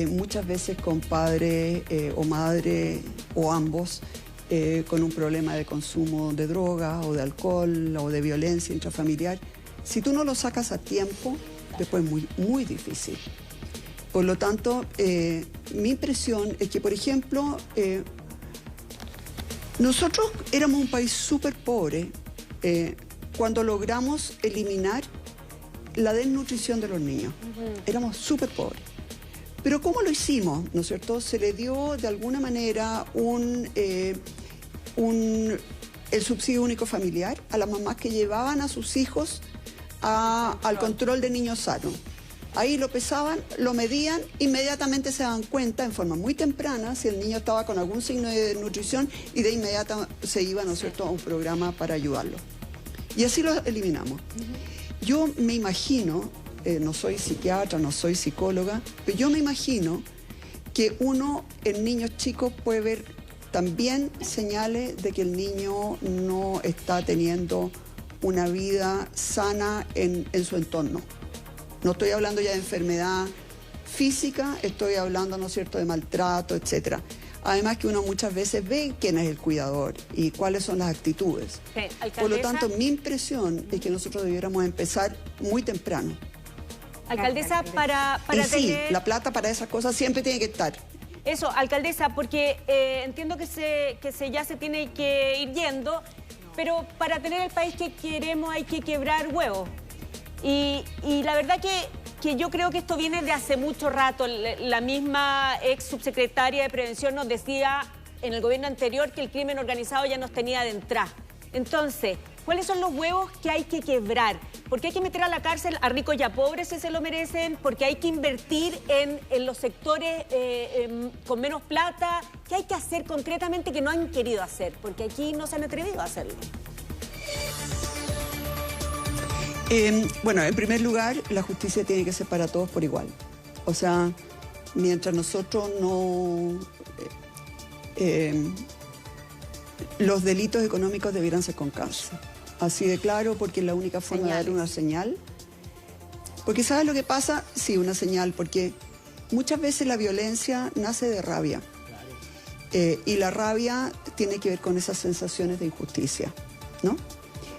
muchas veces con padre o madre o ambos con un problema de consumo de droga o de alcohol o de violencia intrafamiliar, si tú no lo sacas a tiempo, después es muy, muy difícil. Por lo tanto, mi impresión es que, por ejemplo, nosotros éramos un país súper pobre cuando logramos eliminar la desnutrición de los niños. Éramos súper pobres. Pero ¿cómo lo hicimos? ¿No es cierto? Se le dio de alguna manera el subsidio único familiar a las mamás que llevaban a sus hijos al control de niños sanos. Ahí lo pesaban, lo medían, inmediatamente se daban cuenta en forma muy temprana si el niño estaba con algún signo de desnutrición y de inmediato se iba, ¿no es cierto?, a un programa para ayudarlo. Y así lo eliminamos. Yo me imagino, no soy psiquiatra, no soy psicóloga, pero yo me imagino que uno en niños chicos puede ver también señales de que el niño no está teniendo una vida sana en su entorno. No estoy hablando ya de enfermedad física, estoy hablando, ¿no es cierto?, de maltrato, etcétera. Además que uno muchas veces ve quién es el cuidador y cuáles son las actitudes. Sí, por lo tanto, mi impresión es que nosotros debiéramos empezar muy temprano. Alcaldesa, para y sí, la plata para esas cosas siempre tiene que estar. Eso, alcaldesa, porque entiendo que ya se tiene que ir yendo, pero para tener el país que queremos hay que quebrar huevos. Y la verdad que yo creo que esto viene de hace mucho rato. La misma ex subsecretaria de Prevención nos decía en el gobierno anterior que el crimen organizado ya nos tenía de entrada. Entonces, ¿Cuáles son los huevos que hay que quebrar? ¿Por qué hay que meter a la cárcel a ricos y a pobres si se lo merecen? ¿Por qué hay que invertir en los sectores con menos plata? ¿Qué hay que hacer concretamente que no han querido hacer? Porque aquí no se han atrevido a hacerlo. Bueno, en primer lugar, la justicia tiene que ser para todos por igual. O sea, mientras nosotros no... los delitos económicos debieran ser con cárcel. Así de claro, porque es la única forma de dar una señal. Porque ¿sabes lo que pasa? Sí, una señal, porque muchas veces la violencia nace de rabia. Y la rabia tiene que ver con esas sensaciones de injusticia, ¿no?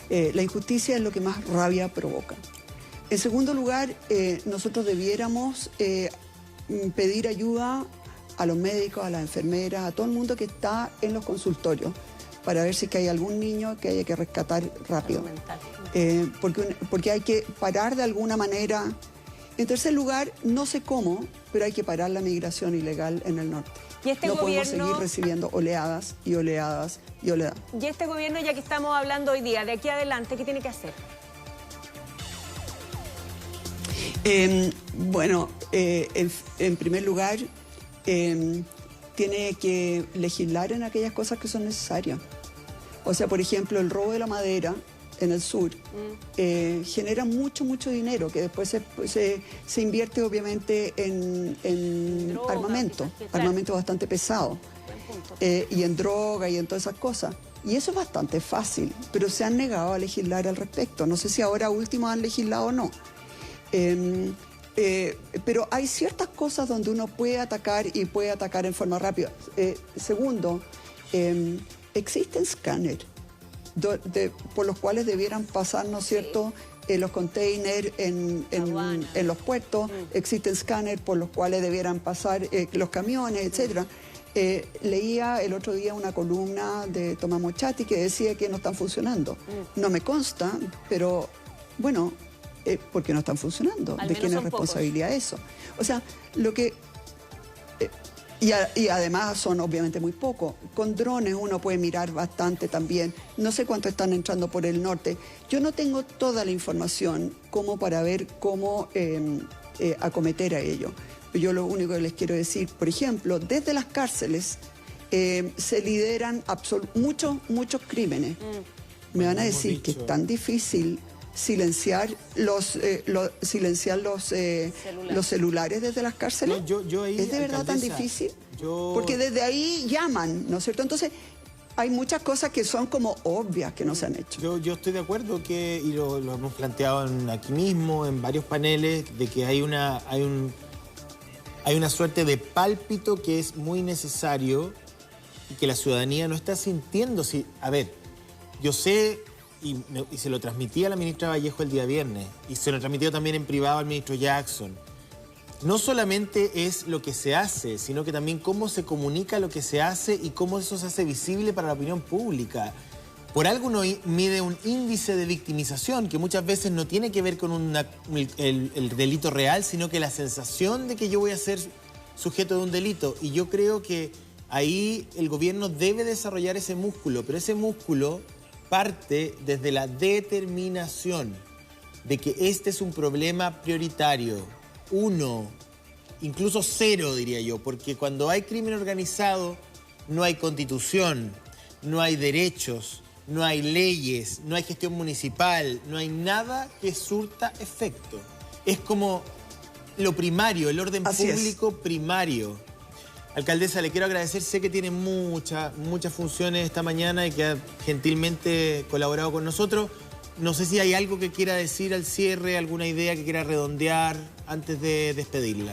La injusticia es lo que más rabia provoca. En segundo lugar, nosotros debiéramos pedir ayuda a los médicos, a las enfermeras, a todo el mundo que está en los consultorios, para ver si es que hay algún niño que haya que rescatar rápido. Porque hay que parar de alguna manera. En tercer lugar, no sé cómo, pero hay que parar la migración ilegal en el norte. ¿Y este no gobierno... podemos seguir recibiendo oleadas y oleadas y oleadas. Y este gobierno, ya que estamos hablando hoy día, de aquí adelante, ¿qué tiene que hacer? Bueno, en primer lugar, tiene que legislar en aquellas cosas que son necesarias. O sea, por ejemplo, el robo de la madera en el sur genera mucho dinero que después se invierte obviamente en droga, armamento bastante pesado, y en droga y en todas esas cosas. Y eso es bastante fácil, pero se han negado a legislar al respecto. No sé si ahora último han legislado o no. Pero hay ciertas cosas donde uno puede atacar y puede atacar en forma rápida. Segundo, existen escáneres por los cuales debieran pasar, ¿no es cierto?, los containers en los puertos. Existen escáneres por los cuales debieran pasar los camiones, etcétera. Leía el otro día una columna de Tomás Mochati que decía que no están funcionando. No me consta, pero bueno, ¿por qué no están funcionando? ¿De quién es responsabilidad eso? O sea, lo que... Y además son obviamente muy pocos. Con drones uno puede mirar bastante también. No sé cuánto están entrando por el norte. Yo no tengo toda la información como para ver cómo acometer a ello. Yo lo único que les quiero decir, por ejemplo, desde las cárceles se lideran muchos crímenes. Me van a decir que es tan difícil silenciar los celulares desde las cárceles. Yo ahí, ¿es de verdad tan difícil? Porque desde ahí llaman, ¿no es cierto? Entonces, hay muchas cosas que son como obvias que no se han hecho. Yo estoy de acuerdo y lo hemos planteado aquí mismo, en varios paneles, de que hay una suerte de pálpito que es muy necesario y que la ciudadanía no está sintiendo. A ver, yo sé... Y se lo transmití a la ministra Vallejo el día viernes, y se lo transmitió también en privado al ministro Jackson. No solamente es lo que se hace, sino que también cómo se comunica lo que se hace y cómo eso se hace visible para la opinión pública. Por algo uno mide un índice de victimización que muchas veces no tiene que ver con el delito real, sino que la sensación de que yo voy a ser sujeto de un delito. Y yo creo que ahí el gobierno debe desarrollar ese músculo, pero ese músculo parte desde la determinación de que este es un problema prioritario, 1, incluso 0 diría yo, porque cuando hay crimen organizado no hay constitución, no hay derechos, no hay leyes, no hay gestión municipal, no hay nada que surta efecto. Es como lo primario, el orden público primario. Alcaldesa, le quiero agradecer, sé que tiene muchas funciones esta mañana y que ha gentilmente colaborado con nosotros. No sé si hay algo que quiera decir al cierre, alguna idea que quiera redondear antes de despedirla.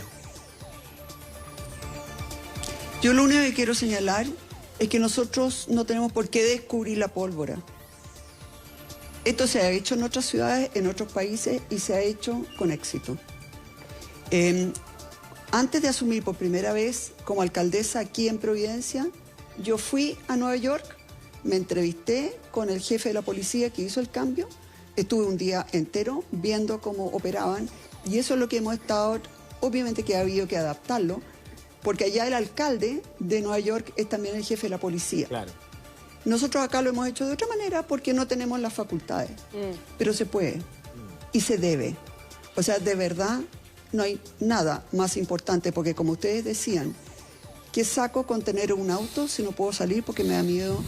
Yo lo único que quiero señalar es que nosotros no tenemos por qué descubrir la pólvora. Esto se ha hecho en otras ciudades, en otros países, y se ha hecho con éxito. Antes de asumir por primera vez como alcaldesa aquí en Providencia, yo fui a Nueva York, me entrevisté con el jefe de la policía que hizo el cambio, estuve un día entero viendo cómo operaban, y eso es lo que hemos estado, obviamente que ha habido que adaptarlo, porque allá el alcalde de Nueva York es también el jefe de la policía. Claro. Nosotros acá lo hemos hecho de otra manera porque no tenemos las facultades, pero se puede y se debe. O sea, de verdad no hay nada más importante porque como ustedes decían, ¿qué saco con tener un auto si no puedo salir porque me da miedo?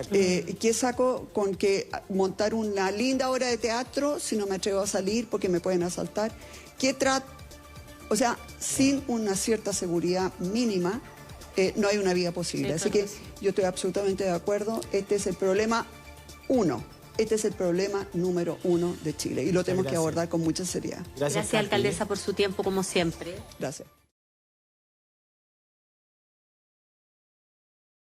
¿Qué saco con que montar una linda obra de teatro si no me atrevo a salir porque me pueden asaltar? O sea, sin una cierta seguridad mínima, no hay una vida posible. Así que yo estoy absolutamente de acuerdo. Este es el problema uno. Este es el problema número 1 de Chile y lo tenemos que abordar con mucha seriedad. Gracias, alcaldesa, por su tiempo, como siempre. Gracias.